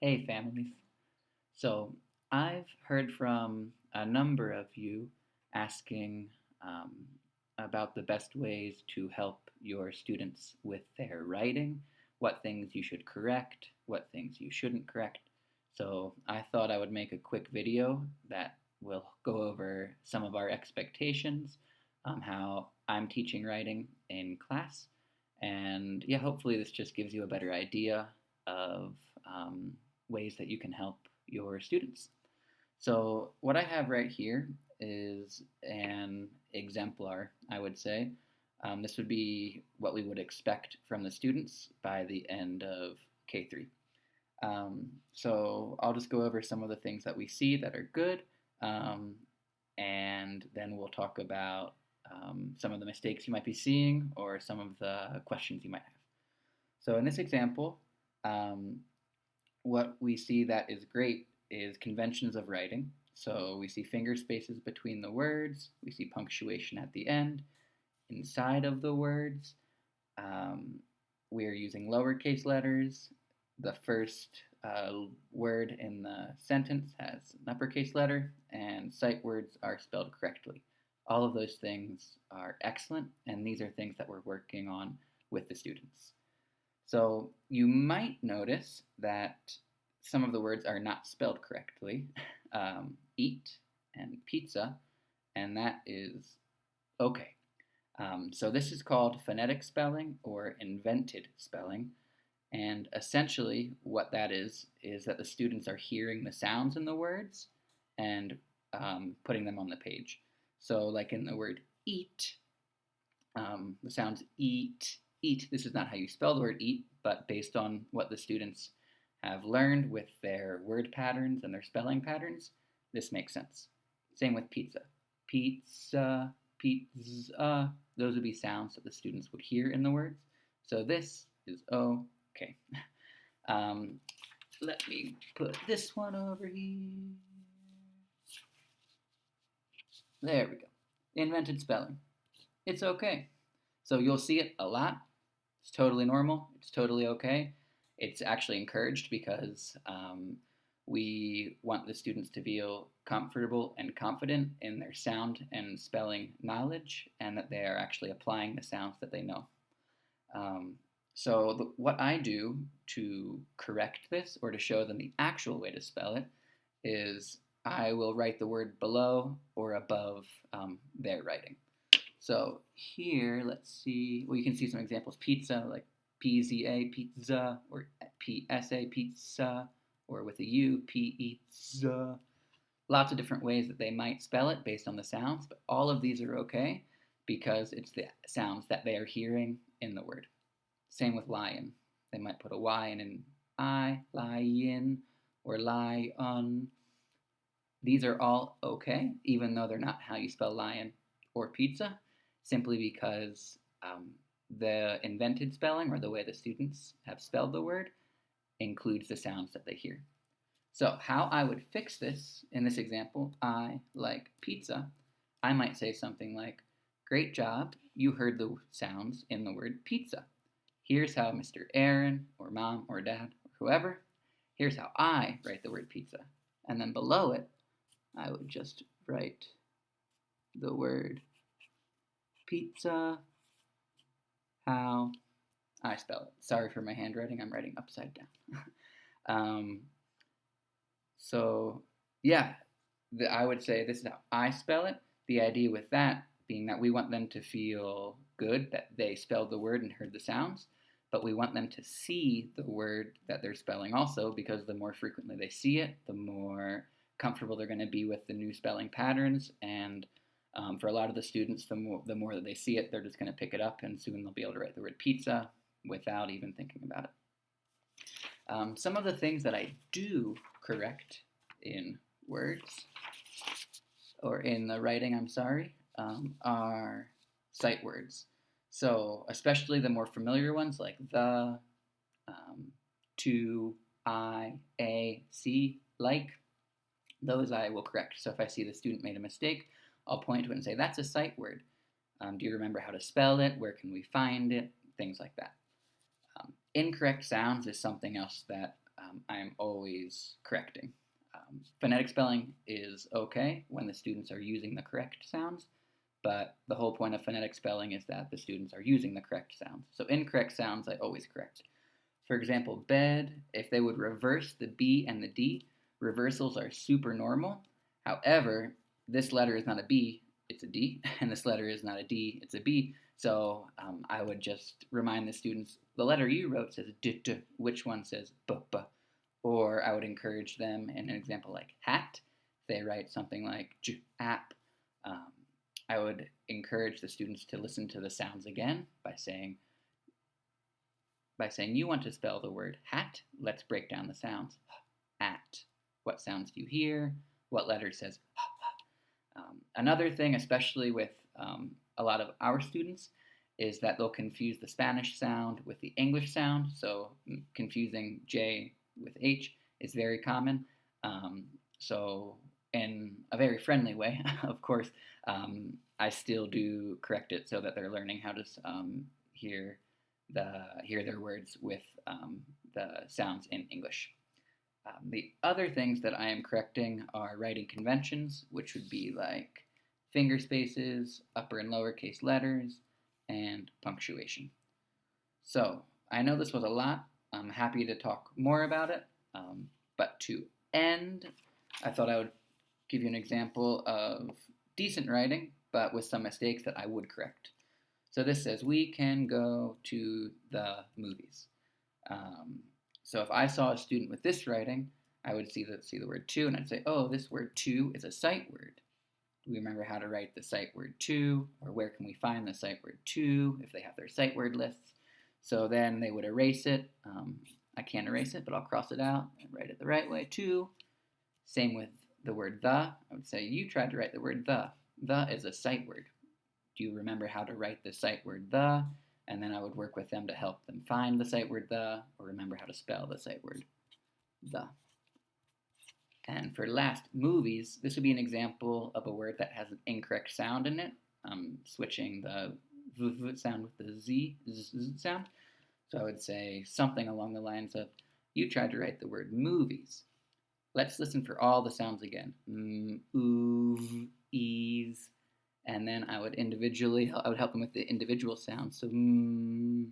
Hey, families. So, I've heard from a number of you asking um, about the best ways to help your students with their writing, what things you should correct, what things you shouldn't correct. So, I thought I would make a quick video that will go over some of our expectations, how I'm teaching writing in class, and yeah, hopefully, this just gives you a better idea of um, ways that you can help your students. So, what I have right here is an exemplar, I would say. This would be what we would expect from the students by the end of K3. So, I'll just go over some of the things that we see that are good, um, and then we'll talk about some of the mistakes you might be seeing or some of the questions you might have. So, in this example, um, what we see that is great is conventions of writing. So we see finger spaces between the words, we see punctuation at the end, inside of the words. Um, we are using lowercase letters. The first word in the sentence has an uppercase letter, and sight words are spelled correctly. All of those things are excellent, and these are things that we're working on with the students. So you might notice that some of the words are not spelled correctly. Eat and pizza, and that is okay. So this is called phonetic spelling or invented spelling. And essentially, what that is that the students are hearing the sounds in the words and putting them on the page. So, like in the word eat, the sounds eat, eat. This is not how you spell the word eat, but based on what the students have learned with their word patterns and their spelling patterns, this makes sense. Same with pizza. Pizza, pizza. Those would be sounds that the students would hear in the words. So this is okay. Um, Let me put this one over here. There we go. Invented spelling. It's okay. So you'll see it a lot. It's totally normal. It's totally okay. It's actually encouraged because we want the students to feel comfortable and confident in their sound and spelling knowledge, and that they are actually applying the sounds that they know. Um, what I do to correct this or to show them the actual way to spell it is I will write the word below or above their writing. So here, let's see. Well, you can see some examples. Pizza, like PZA, pizza, or PSA, pizza, or with a U, pizza. Lots of different ways that they might spell it based on the sounds, but all of these are okay because it's the sounds that they are hearing in the word. Same with lion. They might put a Y in an I, lion, or lion. These are all okay, even though they're not how you spell lion or pizza, simply because the invented spelling, or the way the students have spelled the word, includes the sounds that they hear. So, how I would fix this in this example, I like pizza, I might say something like, great job, you heard the sounds in the word pizza. Here's how Mr. Aaron, or mom, or dad, or whoever, here's how I write the word pizza. And then below it, I would just write the word pizza, how I spell it. Sorry for my handwriting, I'm writing upside down. um, so, yeah, I would say this is how I spell it. The idea with that being that we want them to feel good that they spelled the word and heard the sounds, but we want them to see the word that they're spelling also, because the more frequently they see it, the more comfortable they're going to be with the new spelling patterns. And for a lot of the students, the more that they see it, they're just going to pick it up, and soon they'll be able to write the word pizza without even thinking about it. Some of the things that I do correct in words, or in the writing, I'm sorry, are sight words. So, especially the more familiar ones like the, um, to, I, a, see, like, those I will correct. So, if I see the student made a mistake, I'll point to it and say, that's a sight word. Do you remember how to spell it? Where can we find it? Things like that. Incorrect sounds is something else that I'm always correcting. Phonetic spelling is okay when the students are using the correct sounds, but the whole point of phonetic spelling is that the students are using the correct sounds. So incorrect sounds, I always correct. For example, bed, if they would reverse the B and the D, reversals are super normal. However, this letter is not a B, it's a D, and this letter is not a D, it's a B. So I would just remind the students, the letter you wrote says D, D, which one says B, B? Or I would encourage them in an example like hat, they write something like J, app. Um, I would encourage the students to listen to the sounds again by saying, you want to spell the word hat, let's break down the sounds. At. What sounds do you hear? What letter says another thing, especially with a lot of our students, is that they'll confuse the Spanish sound with the English sound. So confusing J with H is very common. So in a very friendly way, of course, I still do correct it so that they're learning how to hear their words with the sounds in English. The other things that I am correcting are writing conventions, which would be like finger spaces, upper and lowercase letters, and punctuation. So I know this was a lot. I'm happy to talk more about it. But to end, I thought I would give you an example of decent writing, but with some mistakes that I would correct. So this says, we can go to the movies. So if I saw a student with this writing, I would see the word to, and I'd say, oh, this word to is a sight word. Do we remember how to write the sight word to, or where can we find the sight word to if they have their sight word lists? So then they would erase it. I can't erase it, but I'll cross it out and write it the right way, to. Same with the word the. I would say, you tried to write the word the. The is a sight word. Do you remember how to write the sight word the? And then I would work with them to help them find the sight word the, or remember how to spell the sight word the. And for last, movies, this would be an example of a word that has an incorrect sound in it, switching the v sound with the z sound. So I would say something along the lines of, you tried to write the word movies. Let's listen for all the sounds again. Ooh, ease. And then I would help them with the individual sounds. So, ooh,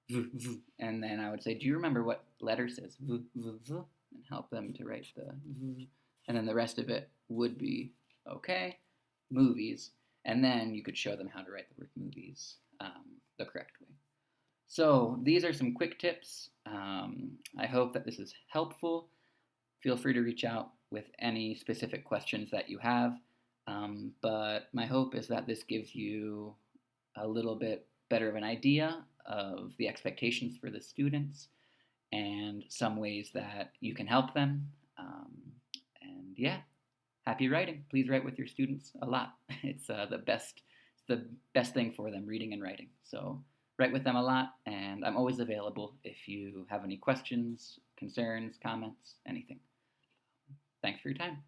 v, v. And then I would say, do you remember what letter says v, v, v? And help them to write the v. And then the rest of it would be, okay, movies. And then you could show them how to write the word movies the correct way. So these are some quick tips. I hope that this is helpful. Feel free to reach out with any specific questions that you have. But my hope is that this gives you a little bit better of an idea of the expectations for the students and some ways that you can help them. And yeah, happy writing. Please write with your students a lot. It's the best thing for them, reading and writing. So write with them a lot, and I'm always available if you have any questions, concerns, comments, anything. Thanks for your time.